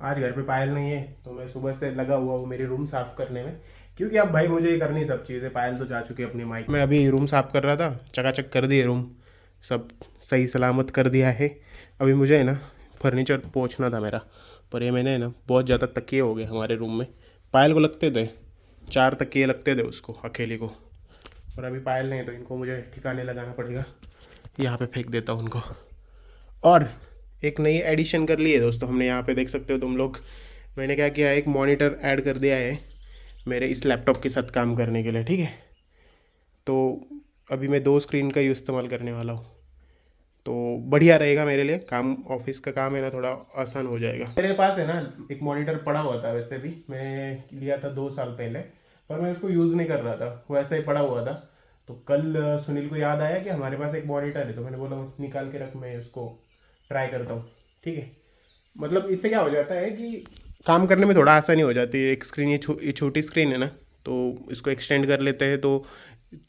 आज घर पे पायल नहीं है तो मैं सुबह से लगा हुआ हूँ मेरी रूम साफ़ करने में, क्योंकि अब भाई मुझे ये करनी सब चीज़ें। पायल तो जा चुकी है अपनी माइक। मैं अभी रूम साफ़ कर रहा था, चकाचक कर दिए रूम, सब सही सलामत कर दिया है। अभी मुझे है ना फर्नीचर पोंछना था मेरा, पर ये मैंने है ना बहुत ज़्यादा तकिए हो गए हमारे रूम में। पायल को लगते थे 4 तकिए लगते थे उसको अकेले को, और अभी पायल नहीं तो इनको मुझे ठिकाने लगाना पड़ेगा। यहाँ पे फेंक देता हूँ उनको। और एक नई एडिशन कर ली है दोस्तों हमने, यहाँ पे देख सकते हो तुम लोग। मैंने क्या किया है, एक मॉनिटर ऐड कर दिया है मेरे इस लैपटॉप के साथ काम करने के लिए, ठीक है। तो अभी मैं 2 स्क्रीन का ही इस्तेमाल करने वाला हूँ, तो बढ़िया रहेगा मेरे लिए काम। ऑफिस का काम है ना, थोड़ा आसान हो जाएगा। मेरे पास है ना एक मॉनिटर पड़ा हुआ था, वैसे भी मैं लिया था 2 साल पहले, पर मैं उसको यूज़ नहीं कर रहा था, वो ऐसा ही पड़ा हुआ था। तो कल सुनील को याद आया कि हमारे पास एक मॉनिटर है, तो मैंने बोला निकाल के रख, मैं उसको ट्राई करता हूँ, ठीक है। मतलब इससे क्या हो जाता है कि काम करने में थोड़ा आसानी हो जाती है। एक स्क्रीन ये छोटी स्क्रीन है ना, तो इसको एक्सटेंड कर लेते हैं तो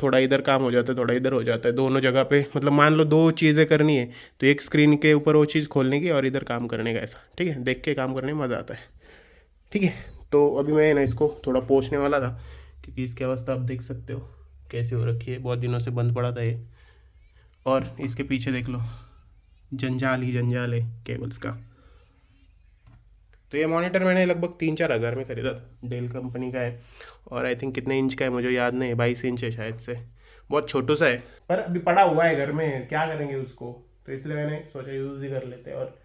थोड़ा इधर काम हो जाता है, थोड़ा इधर हो जाता है, दोनों जगह पे। मतलब मान लो 2 चीज़ें करनी है तो एक स्क्रीन के ऊपर वो चीज़ खोलने की और इधर काम करने का, ऐसा ठीक है। देख के काम करने में मज़ा आता है, ठीक है। तो अभी मैं ना इसको थोड़ा पोंछने वाला था, क्योंकि इसकी अवस्था आप देख सकते हो कैसे हो रखी है, बहुत दिनों से बंद पड़ा था ये। और इसके पीछे देख लो, जंजाल ही जंजाल है केबल्स का। तो ये मॉनिटर मैंने लगभग 3-4 हज़ार में ख़रीदा था, डेल कंपनी का है। और आई थिंक कितने इंच का है मुझे याद नहीं, 22 इंच है शायद से, बहुत छोटू सा है। पर अभी पड़ा हुआ है घर में, क्या करेंगे उसको, तो इसलिए मैंने सोचा यूज़ ही कर लेते हैं। और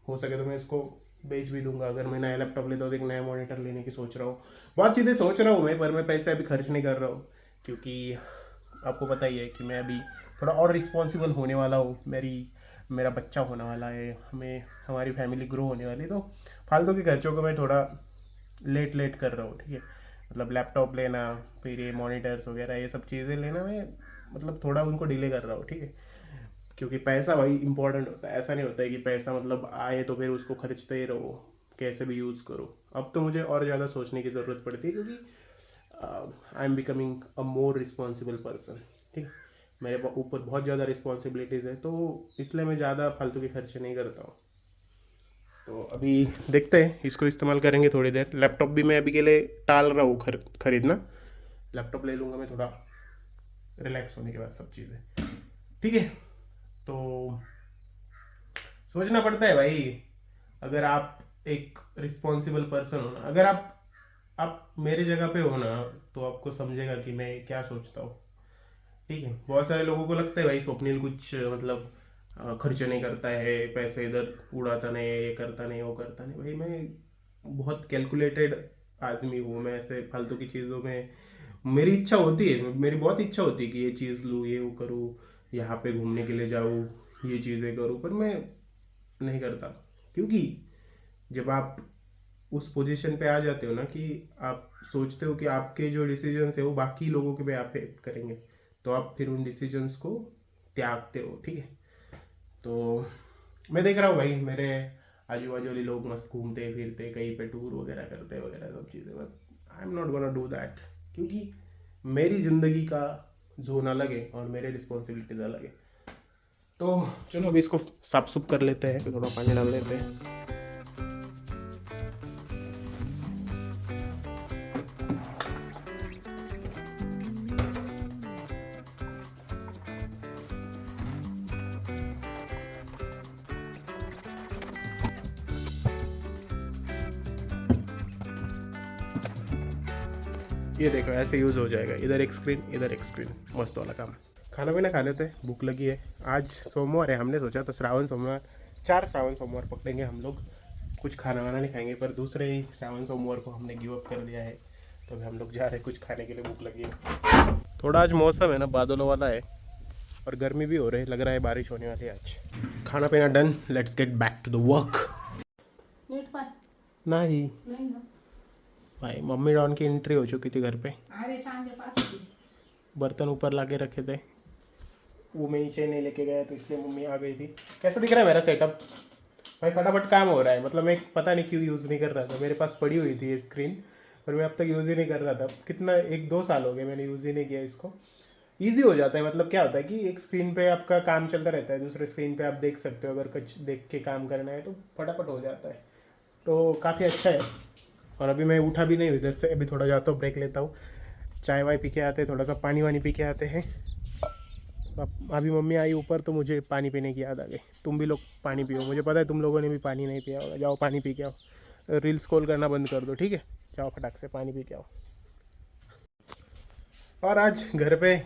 हो सके तो मैं इसको बेच भी दूंगा। अगर मैं नया लैपटॉप लेता हूँ तो एक नया मॉनिटर लेने की सोच रहा हूँ। बहुत चीज़ें सोच रहा हूँ मैं, पर मैं पैसे अभी खर्च नहीं कर रहा हूँ, क्योंकि आपको पता ही है कि मैं अभी थोड़ा और रिस्पॉन्सिबल होने वाला हूँ। मेरा बच्चा होने वाला है, हमें हमारी फैमिली ग्रो होने वाली है, तो फालतू के खर्चों को मैं थोड़ा लेट लेट कर रहा हूँ, ठीक है। मतलब लैपटॉप लेना, फिर ये मॉनिटर्स वगैरह ये सब चीज़ें लेना, मैं मतलब थोड़ा उनको डिले कर रहा हूँ, ठीक है। क्योंकि पैसा भाई इंपॉर्टेंट होता है। ऐसा नहीं होता है कि पैसा मतलब आए तो फिर उसको खर्चते ही रहो, कैसे भी यूज़ करो। अब तो मुझे और ज़्यादा सोचने की ज़रूरत पड़ती है, क्योंकि I am becoming a more responsible person, ठीक है। मेरे ऊपर बहुत ज़्यादा रिस्पॉन्सिबिलिटीज़ है, तो इसलिए मैं ज़्यादा फालतू के खर्चे नहीं करता हूँ। तो अभी देखते हैं, इसको इस्तेमाल करेंगे थोड़ी देर। लैपटॉप भी मैं अभी के लिए टाल रहा हूँ खरीदना। लैपटॉप ले लूँगा मैं थोड़ा रिलैक्स होने के बाद सब चीज़ें, ठीक है। तो सोचना पड़ता है भाई, अगर आप एक रिस्पॉन्सिबल पर्सन हो ना, अगर आप मेरे जगह पे हो ना, तो आपको समझेगा कि मैं क्या सोचता हूँ, ठीक है। बहुत सारे लोगों को लगता है भाई स्वप्निल कुछ मतलब खर्च नहीं करता है, पैसे इधर उड़ाता नहीं है, ये करता नहीं वो करता नहीं। भाई मैं बहुत कैलकुलेटेड आदमी हूँ। मैं ऐसे फालतू की चीज़ों में, मेरी इच्छा होती है, मेरी बहुत इच्छा होती है कि ये चीज़ लूँ, ये वो करूँ, यहाँ पे घूमने के लिए जाऊँ, ये चीज़ें करूँ, पर मैं नहीं करता। क्योंकि जब आप उस पोजीशन पे आ जाते हो ना कि आप सोचते हो कि आपके जो डिसीजंस है वो बाकी लोगों के पे अफेक्ट करेंगे, तो आप फिर उन डिसीजंस को त्यागते हो, ठीक है। तो मैं देख रहा हूँ भाई मेरे आजू बाजू वाले लोग मस्त घूमते फिरते, कहीं पे टूर वगैरह करते वगैरह सब चीज़ें, but I am not gonna do that. क्योंकि मेरी ज़िंदगी का जोन अलग है और मेरे रिस्पॉन्सिबिलिटीज़ अलग है। तो चलो अभी इसको साफ सुफ कर लेते हैं, फिर थोड़ा पानी डाल लेते हैं। ये देखो ऐसे यूज़ हो जाएगा, इधर एक स्क्रीन इधर एक स्क्रीन, मस्त वाला काम। खाना पीना खा लेते हैं, भूख लगी है। आज सोमवार है, हमने सोचा था श्रावण सोमवार, 4 श्रावण सोमवार पकड़ेंगे हम लोग। कुछ खाना वाना नहीं खाएंगे, पर दूसरे ही श्रावण सोमवार को हमने गिव अप कर दिया है। तो अभी हम लोग जा रहे हैं, कुछ खाने के लिए भूख लगी है। थोड़ा आज मौसम है ना बादलों वाला है, और गर्मी भी हो रही है, लग रहा है बारिश होने वाली है आज। खाना पीना done, let's get back to the work. नीट पाय नहीं नाही ना. भाई, मम्मी डॉन की एंट्री हो चुकी थी घर पे। अरे चांगले पाठ होते. बर्तन ऊपर ला के रखे थे, वो मैं नीचे नहीं लेके गया, तो इसलिए मम्मी आ गई थी। कैसा दिख रहा है मेरा सेटअप भाई? फटाफट काम हो रहा है। मतलब मैं पता नहीं क्यों यूज़ नहीं कर रहा था, मेरे पास पड़ी हुई थी ये स्क्रीन, पर मैं अब तक यूज़ ही नहीं कर रहा था। कितना 1-2 साल हो गए मैंने यूज़ ही नहीं किया इसको। ईजी हो जाता है। मतलब क्या होता है कि एक स्क्रीन पे आपका काम चलता रहता है, दूसरे स्क्रीन पे आप देख सकते हो। अगर कुछ देख के काम करना है तो फटाफट हो जाता है। तो काफ़ी अच्छा है। और अभी मैं उठा भी नहीं हूँ इधर से, अभी थोड़ा जाता हूँ, ब्रेक लेता हूँ, चाय वाय पी के आते हैं, थोड़ा सा पानी वानी पी के आते हैं। अब अभी मम्मी आई ऊपर तो मुझे पानी पीने की याद आ गई। तुम भी लोग पानी पियो, मुझे पता है तुम लोगों ने भी पानी नहीं पिया होगा। जाओ पानी पी के आओ, रील्स कॉल करना बंद कर दो, ठीक है? जाओ फटाक से पानी पी के आओ। और आज घर पे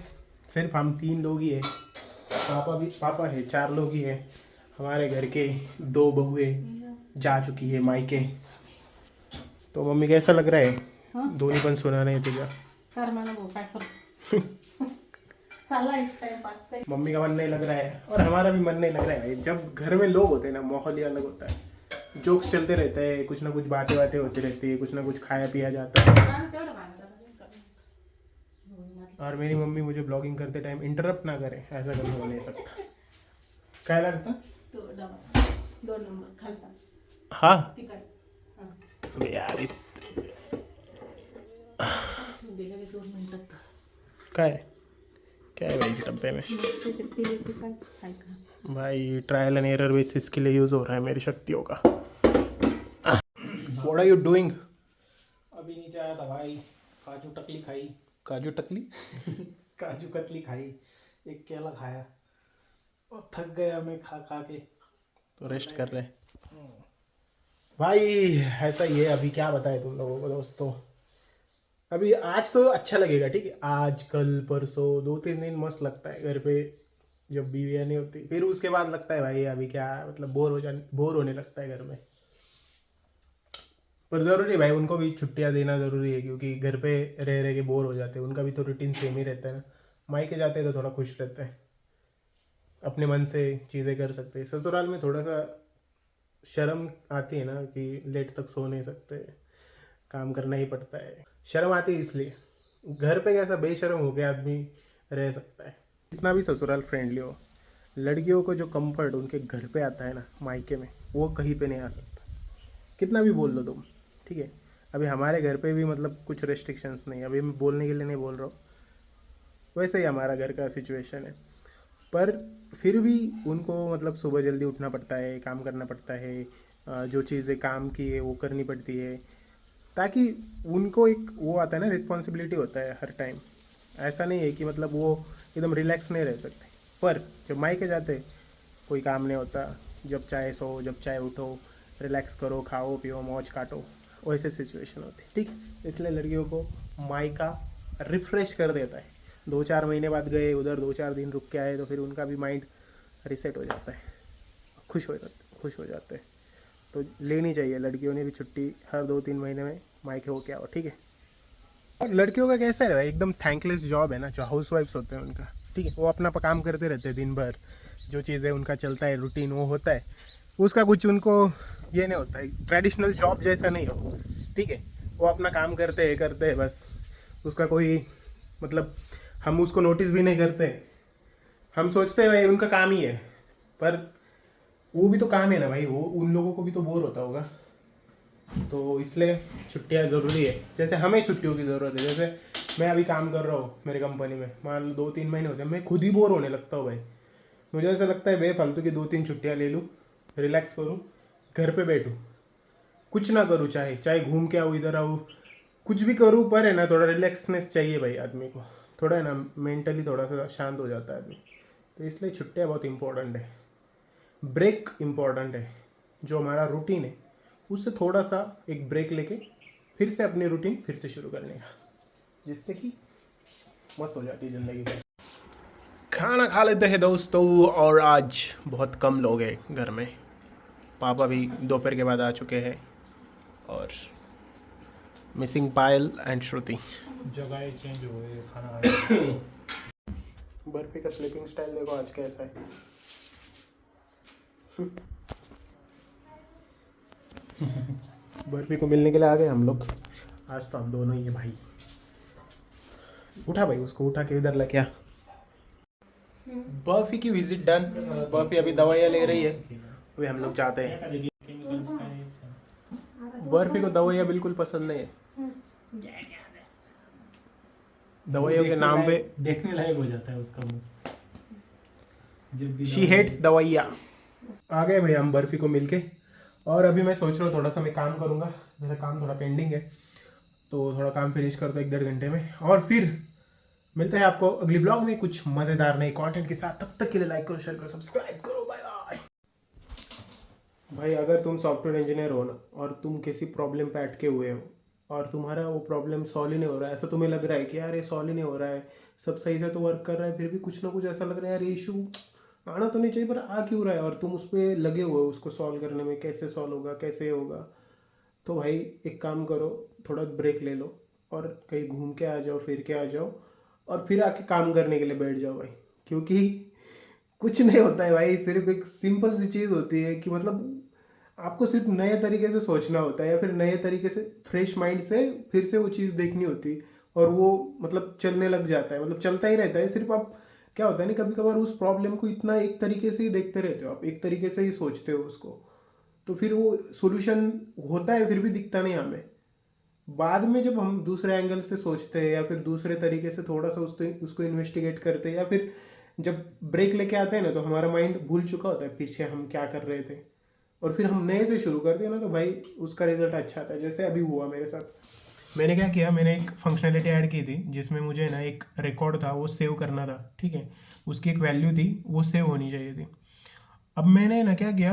सिर्फ हम 3 लोग ही है, पापा है, 4 लोग ही है। हमारे घर के 2 बहुएं जा चुकी है मायके। तो मम्मी कैसा लग रहा है? हाँ? दोन्ही पण सुना नहीं तुझा? कर मला भाऊ काय करतो चालला एक टाइमपास काय मम्मी का मन नहीं लग रहा है और हमारा भी मन नहीं लग रहा है भाई। जब घर में लोग होते हैं ना, माहौल ही अलग होता है। जोक्स चलते रहते हैं, कुछ ना कुछ बातें होती रहती है, कुछ ना कुछ खाया पिया जाता है। तेवढं बांधलं और मेरी मम्मी मुझे ब्लॉगिंग करते टाइम इंटरप्ट ना करे, ऐसा कभी हो नहीं सकता। काय लगता? तो डबा 2 नंबर खालचा हाँ तिकड हां अबे यार दिलं मी 2 मिनिटात काय क्या है भाई इस डब्बे में? भाई ट्रायल एंड एरर बेसिस के लिए यूज़ हो रहा है मेरी शक्तियों का। What are you doing? अभी नीचे आया था भाई, काजू टकली खाई। काजू टकली? काजू कतली खाई, एक केला खाया और थक गया मैं खा खा के। तो रेस्ट कर रहे हैं भाई। ऐसा ही है, अभी क्या बताए तुम लोगों को दोस्तों। अभी आज तो अच्छा लगेगा, ठीक है? आज कल परसों 2-3 दिन मस्त लगता है घर पे जब बीवियाँ नहीं होती। फिर उसके बाद लगता है भाई अभी क्या, मतलब बोर होने लगता है घर में। पर ज़रूरी है भाई, उनको भी छुट्टियां देना ज़रूरी है, क्योंकि घर पे रह रह के बोर हो जाते हैं। उनका भी तो रूटीन सेम ही रहता है ना। मायके जाते हैं तो थोड़ा खुश रहते हैं, अपने मन से चीज़ें कर सकते हैं। ससुराल में थोड़ा सा शर्म आती है ना कि लेट तक सो नहीं सकते, काम करना ही पड़ता है। शर्म आती है इसलिए। घर पे कैसा बेशर्म हो के आदमी रह सकता है, जितना भी ससुराल फ्रेंडली हो। लड़कियों को जो कंफर्ट उनके घर पे आता है ना मायके में, वो कहीं पे नहीं आ सकता, कितना भी बोल लो तुम, ठीक है? अभी हमारे घर पे भी मतलब कुछ रेस्ट्रिक्शंस नहीं, अभी मैं बोलने के लिए नहीं बोल रहा हूँ, वैसे ही हमारा घर का सिचुएशन है। पर फिर भी उनको मतलब सुबह जल्दी उठना पड़ता है, काम करना पड़ता है, जो चीज़ें काम की है वो करनी पड़ती है, ताकि उनको एक वो आता है ना, रिस्पॉन्सिबिलिटी होता है हर टाइम। ऐसा नहीं है कि मतलब वो एकदम रिलैक्स नहीं रह सकते। पर जब मायके जाते कोई काम नहीं होता, जब चाहे सो, जब चाहे उठो, रिलैक्स करो, खाओ पियो, मौज काटो, वैसे सिचुएशन होती है, ठीक है? इसलिए लड़कियों को मायका रिफ्रेश कर देता है। 2-4 महीने बाद गए उधर, 2-4 दिन रुक के आए तो फिर उनका भी माइंड रिसेट हो जाता है, खुश हो जाते हैं। तो लेनी चाहिए लड़कियों ने भी छुट्टी, हर 2-3 महीने में मायके हो के आओ, ठीक है? और लड़कियों का कैसा है भाई, एकदम थैंकलेस जॉब है ना, जो हाउस वाइफ्स होते हैं उनका, ठीक है? वो अपना काम करते रहते हैं दिन भर, जो चीज़ें उनका चलता है रूटीन वो होता है, उसका कुछ उनको ये नहीं होता है, ट्रेडिशनल जॉब जैसा नहीं हो, ठीक है? वो अपना काम करते हैं बस, उसका कोई मतलब हम उसको नोटिस भी नहीं करते। हम सोचते हैं भाई उनका काम ही है, पर वो भी तो काम है ना भाई, वो उन लोगों को भी तो बोर होता होगा। तो इसलिए छुट्टियाँ ज़रूरी है। जैसे हमें छुट्टियों की ज़रूरत है, जैसे मैं अभी काम कर रहा हूँ मेरी कंपनी में, मान लो 2-3 महीने होते हैं, मैं खुद ही बोर होने लगता हूँ भाई। मुझे ऐसा लगता है बेफालतू की 2-3 छुट्टियाँ ले लूँ, रिलैक्स करूँ, घर पे बैठूँ, कुछ ना करूँ, चाहे घूम के आऊँ, इधर आऊँ, कुछ भी करूँ, पर है ना थोड़ा रिलैक्सनेस चाहिए भाई आदमी को, थोड़ा है ना मेंटली थोड़ा सा शांत हो जाता है आदमी। तो इसलिए छुट्टियाँ बहुत इंपॉर्टेंट है, ब्रेक इम्पॉर्टेंट है। जो हमारा रूटीन है उससे थोड़ा सा एक ब्रेक लेके फिर से अपनी रूटीन फिर से शुरू करने का, जिससे कि मस्त हो जाती है ज़िंदगी। खाना खा लेते हैं दोस्तों, और आज बहुत कम लोग हैं घर में। पापा भी दोपहर के बाद आ चुके हैं, और मिसिंग पायल एंड श्रुति। जगह चेंज हो गई, खाना खाया। बर्फी का स्लीपिंग स्टाइल देखो आज कैसा है। बर्फी को मिलने के लिए आ गए हम लोग। आज तो हम दोनों ही है भाई। उठा भाई, उसको उठा के इधर लेके आ। बर्फी की विजिट डन। बर्फी अभी दवाइयाँ ले रही है, अभी हम लोग जाते हैं। बर्फी को दवाइयाँ बिल्कुल पसंद नहीं है। दवाइयों के नाम पे देखने लायक हो जाता है उसका मुंह, जब भी शी हेट्स दवाइयाँ। आ गए भाई हम बर्फी को मिलके, और अभी मैं सोच रहा हूँ थोड़ा सा मैं काम करूँगा, मेरा काम थोड़ा पेंडिंग है, तो थोड़ा काम फिनिश करता हूँ 1-1.5 घंटे में, और फिर मिलते हैं आपको अगली ब्लॉग में कुछ मज़ेदार नए कंटेंट के साथ। तब तक के लिए लाइक करो, शेयर करो, सब्सक्राइब करो। Bye bye. भाई अगर तुम सॉफ्टवेयर इंजीनियर हो ना, और तुम किसी प्रॉब्लम पे अटके हुए हो और तुम्हारा वो प्रॉब्लम सॉल्व ही नहीं हो रहा है, ऐसा तुम्हें लग रहा है कि यार ये सॉल्व ही नहीं हो रहा है, सब सही से तो वर्क कर रहा है, फिर भी कुछ ना कुछ ऐसा लग रहा है यार ये इशू आना तो नहीं चाहिए पर आ क्यों रहा है, और तुम उस पर लगे हुए हो उसको सॉल्व करने में, कैसे सॉल्व होगा, कैसे होगा, तो भाई एक काम करो, थोड़ा ब्रेक ले लो और कहीं घूम के आ जाओ, फिर के आ जाओ, और फिर आके काम करने के लिए बैठ जाओ भाई। क्योंकि कुछ नहीं होता है भाई, सिर्फ एक सिंपल सी चीज़ होती है कि मतलब आपको सिर्फ नए तरीके से सोचना होता है, या फिर नए तरीके से फ्रेश माइंड से फिर से वो चीज़ देखनी होती है, और वो मतलब चलने लग जाता है, मतलब चलता ही रहता है। सिर्फ आप क्या होता है ना, कभी कभार उस प्रॉब्लम को इतना एक तरीके से ही देखते रहते हो आप, एक तरीके से ही सोचते हो उसको, तो फिर वो सोल्यूशन होता है, फिर भी दिखता नहीं हमें। बाद में जब हम दूसरे एंगल से सोचते हैं, या फिर दूसरे तरीके से थोड़ा सा उसको इन्वेस्टिगेट करते हैं, या फिर जब ब्रेक लेके आते हैं ना, तो हमारा माइंड भूल चुका होता है पीछे हम क्या कर रहे थे, और फिर हम नए से शुरू करते हैं ना, तो भाई उसका रिजल्ट अच्छा आता है। जैसे अभी हुआ मेरे साथ, मैंने क्या किया, मैंने एक फंक्शनैलिटी ऐड की थी जिसमें मुझे ना एक रिकॉर्ड था वो सेव करना था, ठीक है, उसकी एक वैल्यू थी, वो सेव होनी चाहिए थी। अब मैंने ना क्या किया,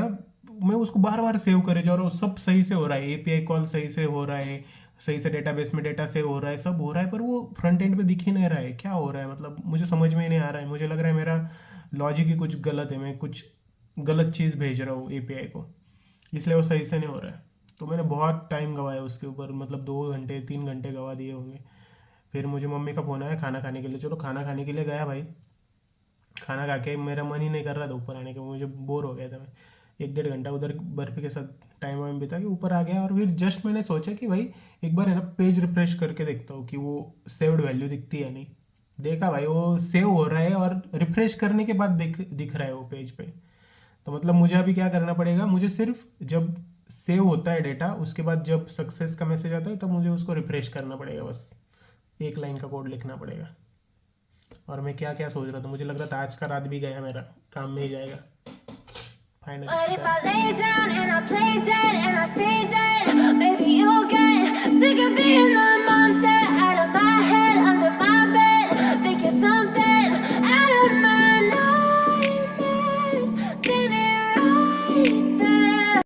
मैं उसको बार बार सेव करे जा रहा हूँ, सब सही से हो रहा है, एपीआई कॉल सही से हो रहा है, सही से डेटाबेस में डेटा सेव हो रहा है, सब हो रहा है, पर वो फ्रंट एंड पे दिख ही नहीं रहा है, क्या हो रहा है, मतलब मुझे समझ में ही नहीं आ रहा है, मुझे लग रहा है मेरा लॉजिक ही कुछ गलत है, मैं कुछ गलत चीज़ भेज रहा हूँ एपीआई को, इसलिए वो सही से नहीं हो रहा है। तो मैंने बहुत टाइम गवाया उसके ऊपर, मतलब 2 घंटे 3 घंटे गवा दिए होंगे। फिर मुझे मम्मी का फ़ोन आया खाना खाने के लिए, चलो खाना खाने के लिए गया भाई, खाना खा के मेरा मन ही नहीं कर रहा था ऊपर आने के, मुझे बोर हो गया था, मैं 1-1.5 घंटा उधर बर्फ़ी के साथ टाइम वाइम बिता के ऊपर आ गया, और फिर जस्ट मैंने सोचा कि भाई एक बार है ना पेज रिफ्रेश करके देखता हूँ कि वो सेव्ड वैल्यू दिखती है या नहीं। देखा भाई वो सेव हो रहा है, और रिफ्रेश करने के बाद दिख रहा है वो पेज पे। तो मतलब मुझे अभी क्या करना पड़ेगा, मुझे सिर्फ जब सेव होता है डेटा, उसके बाद जब सक्सेस का मैसेज आता है तब मुझे उसको रिफ्रेश करना पड़ेगा, बस एक लाइन का कोड लिखना पड़ेगा। और मैं क्या क्या सोच रहा था, मुझे लग रहा था आज का रात भी गया मेरा, काम में ही जाएगा But if I finally. lay down and I play dead and I stay dead, maybe you'll get sick of being